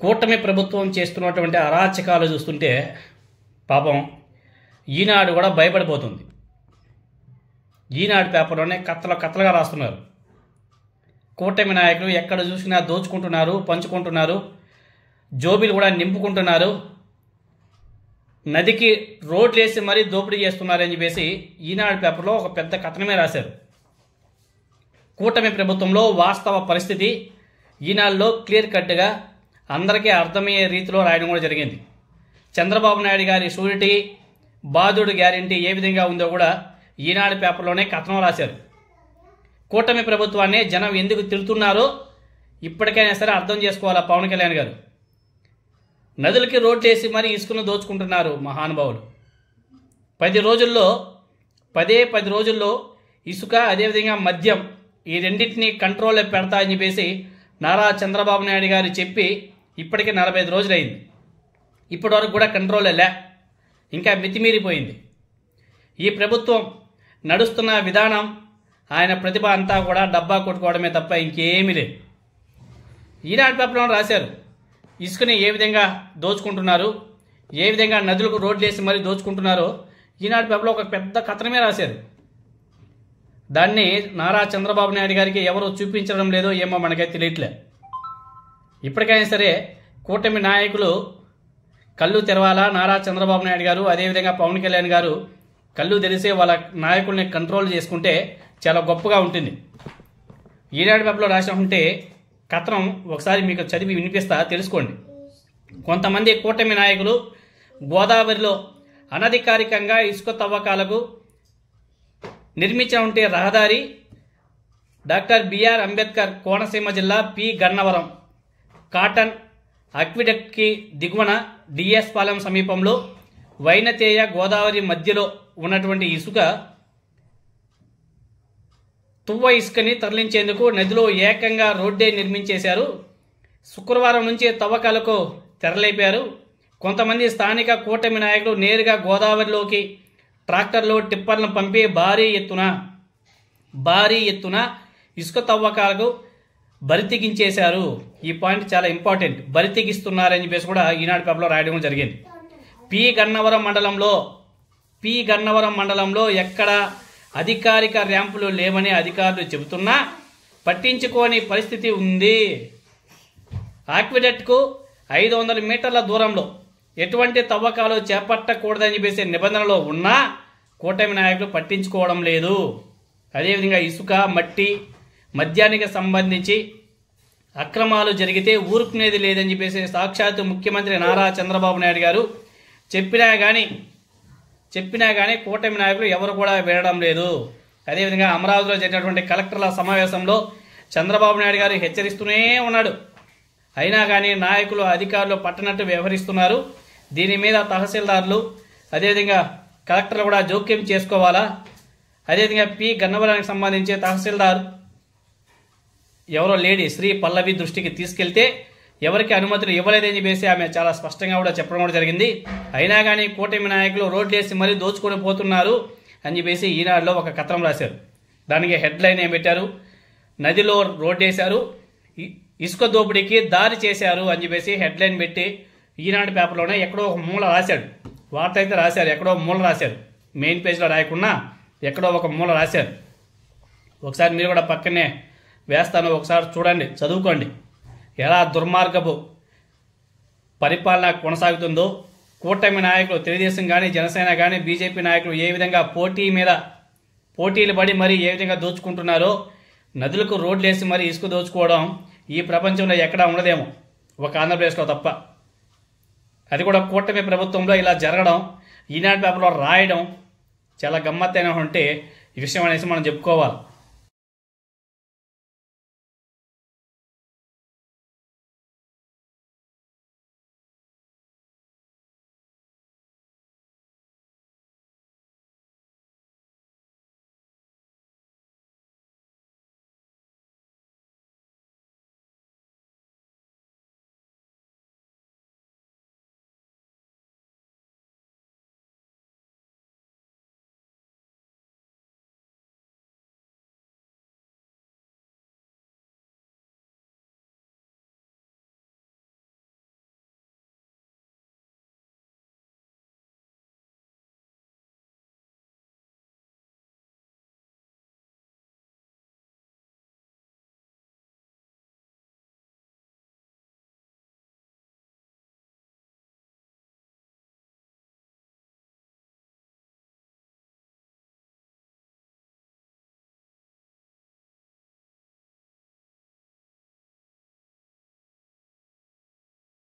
కూటమి ప్రభుత్వం చేస్తున్నటువంటి అరాచకాలు చూస్తుంటే పాపం ఈనాడు కూడా భయపడిపోతుంది. ఈనాడు పేపర్లోనే కత్తలుగా రాస్తున్నారు. కూటమి నాయకులు ఎక్కడ చూసినా దోచుకుంటున్నారు, పంచుకుంటున్నారు, జోబీలు కూడా నింపుకుంటున్నారు, నదికి రోడ్లు వేసి మరీ దోపిడీ చేస్తున్నారని చెప్పేసి ఈనాడు పేపర్లో ఒక పెద్ద కథనమే రాశారు. కూటమి ప్రభుత్వంలో వాస్తవ పరిస్థితి ఈనాడులో క్లియర్ కట్గా అందరికీ అర్థమయ్యే రీతిలో రాయడం కూడా జరిగింది. చంద్రబాబు నాయుడు గారి షూరిటీ, బాధుడు గ్యారెంటీ ఏ విధంగా ఉందో కూడా ఈనాడు పేపర్లోనే కథనం రాశారు. కూటమి ప్రభుత్వాన్ని జనం ఎందుకు తిడుతున్నారో ఇప్పటికైనా సరే అర్థం చేసుకోవాలా పవన్ కళ్యాణ్ గారు. నదులకి రోడ్లు వేసి మరీ ఇసుకను దోచుకుంటున్నారు మహానుభావులు. 10 రోజుల్లో ఇసుక అదేవిధంగా మద్యం ఈ రెండింటినీ కంట్రోల్లో పెడతా అని చెప్పేసి నారా చంద్రబాబు నాయుడు గారు చెప్పి ఇప్పటికే 45 రోజులైంది. ఇప్పటి వరకు కూడా కంట్రోల్ లే, ఇంకా మితిమీరిపోయింది. ఈ ప్రభుత్వం నడుస్తున్న విధానం, ఆయన ప్రతిభ అంతా కూడా డబ్బా కొట్టుకోవడమే తప్ప ఇంకేమీ లేదు. ఈనాడు పేపర్లో రాశారు ఇసుకని ఏ విధంగా దోచుకుంటున్నారు, ఏ విధంగా నదులకు రోడ్లు వేసి మరీ దోచుకుంటున్నారో ఈనాడు పేపర్లో ఒక పెద్ద కథనమే రాశారు. దాన్ని నారా చంద్రబాబు నాయుడు గారికి ఎవరు చూపించడం లేదో ఏమో మనకైతే తెలియట్లే. ఇప్పటికైనా సరే కూటమి నాయకులు కళ్ళు తెరవాలా. నారా చంద్రబాబు నాయుడు గారు అదేవిధంగా పవన్ కళ్యాణ్ గారు కళ్ళు తెరిసే వాళ్ళ నాయకుల్ని కంట్రోల్ చేసుకుంటే చాలా గొప్పగా ఉంటుంది. ఈనాడు పేపర్లో రాసిన ఉంటే కథనం ఒకసారి మీకు చదివి వినిపిస్తా, తెలుసుకోండి. కొంతమంది కూటమి నాయకులు గోదావరిలో అనధికారికంగా ఇసుక తవ్వకాలకు నిర్మించిన ఉంటే రహదారి డాక్టర్ బిఆర్ అంబేద్కర్ కోనసీమ జిల్లా పి గన్నవరం కాటన్ అక్విడక్ట్కి దిగువన డిఎస్ పాలెం సమీపంలో వైనతేయ గోదావరి మధ్యలో ఉన్నటువంటి ఇసుక తువ్వ ఇసుకని తరలించేందుకు నదిలో ఏకంగా రోడ్డే నిర్మించేశారు. శుక్రవారం నుంచి తవ్వకాలకు తెరలేపారు. కొంతమంది స్థానిక కూటమి నాయకులు నేరుగా గోదావరిలోకి ట్రాక్టర్లో టిప్పర్లను పంపి భారీ ఎత్తున ఇసుక తవ్వకాలకు బరితెగించేశారు. ఈ పాయింట్ చాలా ఇంపార్టెంట్. బరితెగిస్తున్నారని చెప్పేసి కూడా ఈనాడు పేపర్లో రాయడం జరిగింది. పి గన్నవరం మండలంలో ఎక్కడ అధికారిక ర్యాంపులు లేవని అధికారులు చెబుతున్నా పట్టించుకోని పరిస్థితి ఉంది. ఆక్విడక్ట్కు 500 మీటర్ల దూరంలో ఎటువంటి తవ్వకాలు చేపట్టకూడదని చెప్పేసి నిబంధనలో ఉన్నా కూటమి నాయకులు పట్టించుకోవడం లేదు. అదేవిధంగా ఇసుక, మట్టి, మద్యానికి సంబంధించి అక్రమాలు జరిగితే ఊరుకునేది లేదని చెప్పేసి సాక్షాత్తు ముఖ్యమంత్రి నారా చంద్రబాబు నాయుడు గారు చెప్పినా కానీ కూటమి నాయకులు ఎవరు కూడా వినడం లేదు. అదేవిధంగా అమరావతిలో జరిగినటువంటి కలెక్టర్ల సమావేశంలో చంద్రబాబు నాయుడు గారు హెచ్చరిస్తూనే ఉన్నాడు. అయినా కానీ నాయకులు, అధికారులు పట్టనట్టు వ్యవహరిస్తున్నారు. దీని మీద తహసీల్దార్లు అదేవిధంగా కలెక్టర్లు కూడా జోక్యం చేసుకోవాలా. అదేవిధంగా పి గన్నవరానికి సంబంధించి తహసీల్దార్ ఎవరో లేడీ శ్రీ పల్లవి దృష్టికి తీసుకెళ్తే ఎవరికి అనుమతులు ఇవ్వలేదని చెప్పేసి ఆమె చాలా స్పష్టంగా కూడా చెప్పడం కూడా జరిగింది. అయినా కానీ కూటమి నాయకులు రోడ్లు వేసి మరీ దోచుకొని పోతున్నారు అని చెప్పేసి ఈనాడులో ఒక కథనం రాశారు. దానికి హెడ్లైన్ ఏం పెట్టారు, నదిలో రోడ్డు వేశారు, ఇసుక దోపిడీకి దారి చేశారు అని చెప్పేసి హెడ్లైన్ పెట్టి ఈనాడు పేపర్లోనే ఎక్కడో ఒక మూల రాశాడు. వార్త అయితే రాశారు, ఎక్కడో మూల రాశారు. మెయిన్ పేజ్లో రాయకుండా ఎక్కడో ఒక మూల రాశారు. ఒకసారి మీరు కూడా పక్కనే వేస్తాను, ఒకసారి చూడండి, చదువుకోండి. ఎలా దుర్మార్గపు పరిపాలన కొనసాగుతుందో, కూటమి నాయకులు తెలుగుదేశం కానీ జనసేన కానీ బీజేపీ నాయకులు ఏ విధంగా పోటీలు పడి మరి ఏ విధంగా దోచుకుంటున్నారో, నదులకు రోడ్లు వేసి మరి ఇసుక దోచుకోవడం ఈ ప్రపంచంలో ఎక్కడా ఉండదేమో, ఒక ఆంధ్రప్రదేశ్లో తప్ప. అది కూడా కూటమి ప్రభుత్వంలో ఇలా జరగడం, ఈనాడు పేపర్లో రాయడం చాలా గమ్మత్తైన ఉంటే ఈ విషయం అనేసి మనం చెప్పుకోవాలి.